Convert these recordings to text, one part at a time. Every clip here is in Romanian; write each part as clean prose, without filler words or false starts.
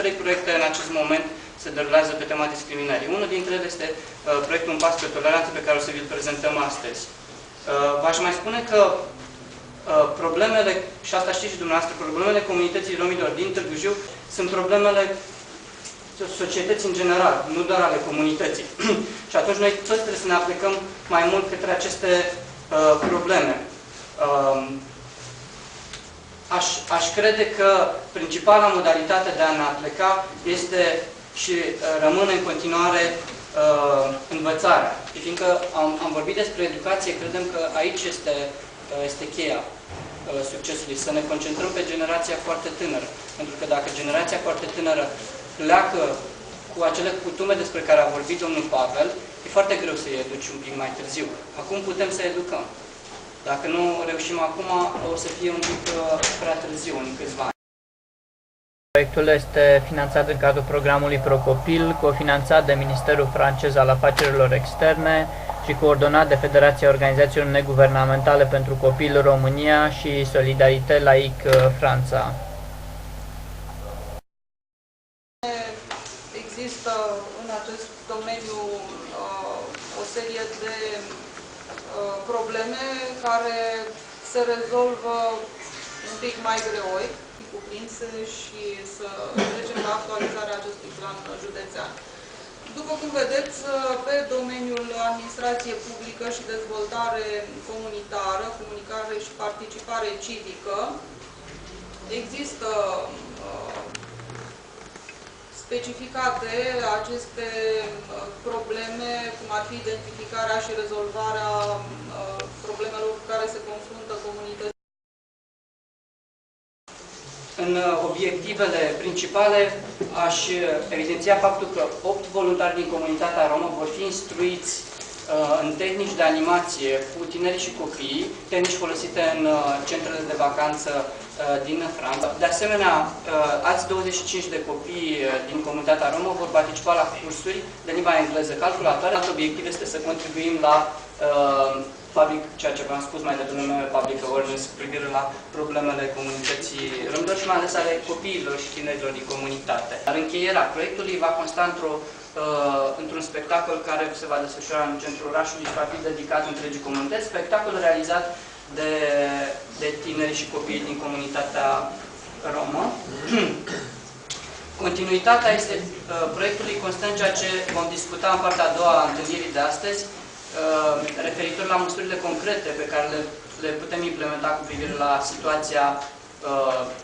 3 proiecte în acest moment se derulează pe tema discriminării. Unul dintre ele este proiectul Un pas pe toleranță pe care o să vi-l prezentăm astăzi. V-aș mai spune că problemele, și asta știți și dumneavoastră, problemele comunității romilor din Târgu Jiu sunt problemele societății în general, nu doar ale comunității. Și atunci noi toți trebuie să ne aplicăm mai mult către aceste probleme. Aș crede că principala modalitate de a ne apleca este și rămâne în continuare învățarea. Fiindcă am vorbit despre educație, credem că aici este cheia succesului, să ne concentrăm pe generația foarte tânără. Pentru că dacă generația foarte tânără pleacă cu acele cutume despre care a vorbit domnul Pavel, e foarte greu să-i educi un pic mai târziu. Acum putem să educăm. Dacă nu reușim acum, o să fie un pic prea târziu, în câțiva ani. Proiectul este finanțat în cadrul programului ProCopil, cofinanțat de Ministerul francez al Afacerilor Externe și coordonat de Federația Organizațiilor Neguvernamentale pentru Copil România și Solidarité Laïque Franța. Există în acest domeniu o serie de probleme care se rezolvă un pic mai greoi, cuprinse, și să trecem la actualizarea acestui plan județean. După cum vedeți, pe domeniul administrație publică și dezvoltare comunitară, comunicare și participare civică, există specificate aceste probleme, cum ar fi identificarea și rezolvarea problemelor cu care se confruntă comunitățile. În obiectivele principale aș evidenția faptul că 8 voluntari din comunitatea romă vor fi instruiți în tehnici de animație cu tinerii și copiii, tehnici folosite în centrele de vacanță din Franța. De asemenea, alți 25 de copii din comunitatea romă vor participa la cursuri de limba engleză calculatoare. Alt obiectiv este să contribuim la ceea ce v-am spus mai devreme, public awareness cu privire la problemele comunității romilor și mai ales ale copiilor și tinerilor din comunitate. Dar încheierea proiectului va consta într-un spectacol care se va desfășura în centrul orașului și va fi dedicat întregii comunități, spectacol realizat de tineri și copii din comunitatea romă. Continuitatea proiectului constă în ceea ce vom discuta în partea a doua a întâlnirii de astăzi, referitor la măsurile concrete pe care le putem implementa cu privire la situația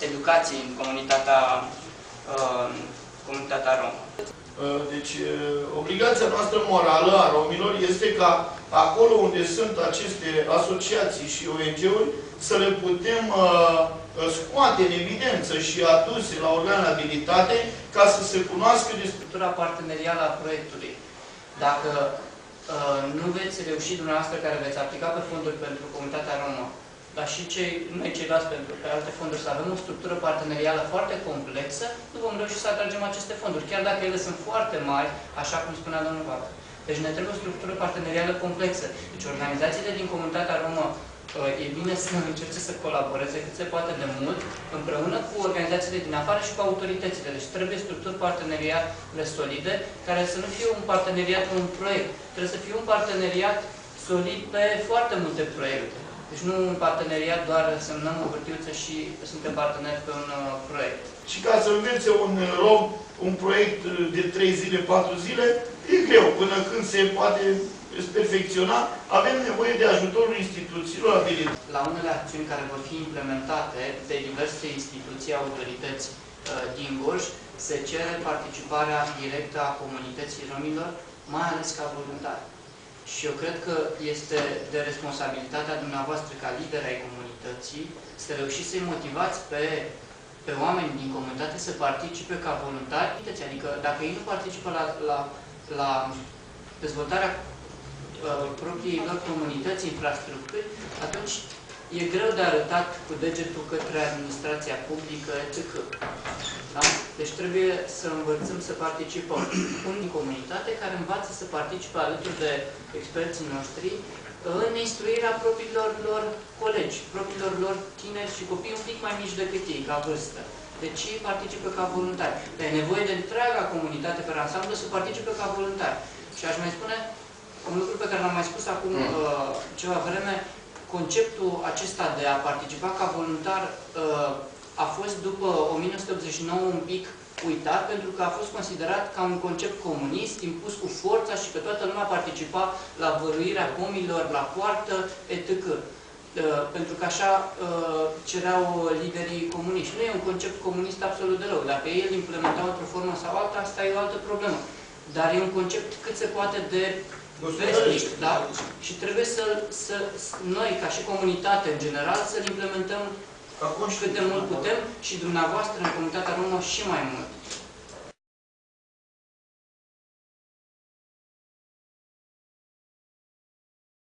educației în comunitatea romă. Deci, obligația noastră morală a romilor este ca acolo unde sunt aceste asociații și ONG-uri să le putem scoate în evidență și aduse la organele abilitate ca să se cunoască de structura partenerială a proiectului. Dacă nu veți reuși dumneavoastră care veți aplica pe fonduri pentru comunitatea romă, dar și noi ceilalți pe alte fonduri, să avem o structură partenerială foarte complexă, nu vom reuși să atragem aceste fonduri, chiar dacă ele sunt foarte mari, așa cum spunea domnul Pavel. Deci ne trebuie o structură partenerială complexă. Deci organizațiile din comunitatea romă e bine să încerce să colaboreze cât se poate de mult, împreună cu organizațiile din afară și cu autoritățile. Deci trebuie structuri parteneriale solide, care să nu fie un parteneriat pe un proiect. Trebuie să fie un parteneriat solid pe foarte multe proiecte. Deci nu un parteneriat doar semnăm o hârtiuță și suntem parteneri pe un proiect. Și ca să învețe un rom un proiect de 3 zile, 4 zile, e greu. Până când se poate perfecționa, avem nevoie de ajutorul instituțiilor abilitate. La unele acțiuni care vor fi implementate de diverse instituții, autorități din Gorj, se cere participarea directă a comunității romilor, mai ales ca voluntari. Și eu cred că este de responsabilitatea dumneavoastră ca lideri ai comunității să reușiți să-i motivați pe oameni din comunitate să participe ca voluntari. Adică dacă ei nu participă la dezvoltarea propriei lor comunități, infrastructuri, atunci e greu de arătat cu degetul către administrația publică, etc. Da? Deci trebuie să învățăm să participăm. Unii în comunitate care învață să participe alături de experții noștri în instruirea propriilor lor colegi, propriilor lor tineri și copii un pic mai mici decât ei, ca vârstă. Deci ei participă ca voluntari. Dar e nevoie de întreaga comunitate pe ansamblu să participe ca voluntari. Și aș mai spune un lucru pe care l-am mai spus acum ceva vreme, conceptul acesta de a participa ca voluntar a fost după 1989 un pic uitat, pentru că a fost considerat ca un concept comunist, impus cu forța și că toată lumea participa la văruirea pomilor la poartă, etc. Pentru că așa cereau liderii comuniști. Nu e un concept comunist absolut deloc. Dacă ei îl implementau într-o formă sau alta, asta e o altă problemă. Dar e un concept cât se poate de vestic, da? Și trebuie să noi, ca și comunitate în general, să-l implementăm cât de mult putem și dumneavoastră în comunitatea română și mai mult.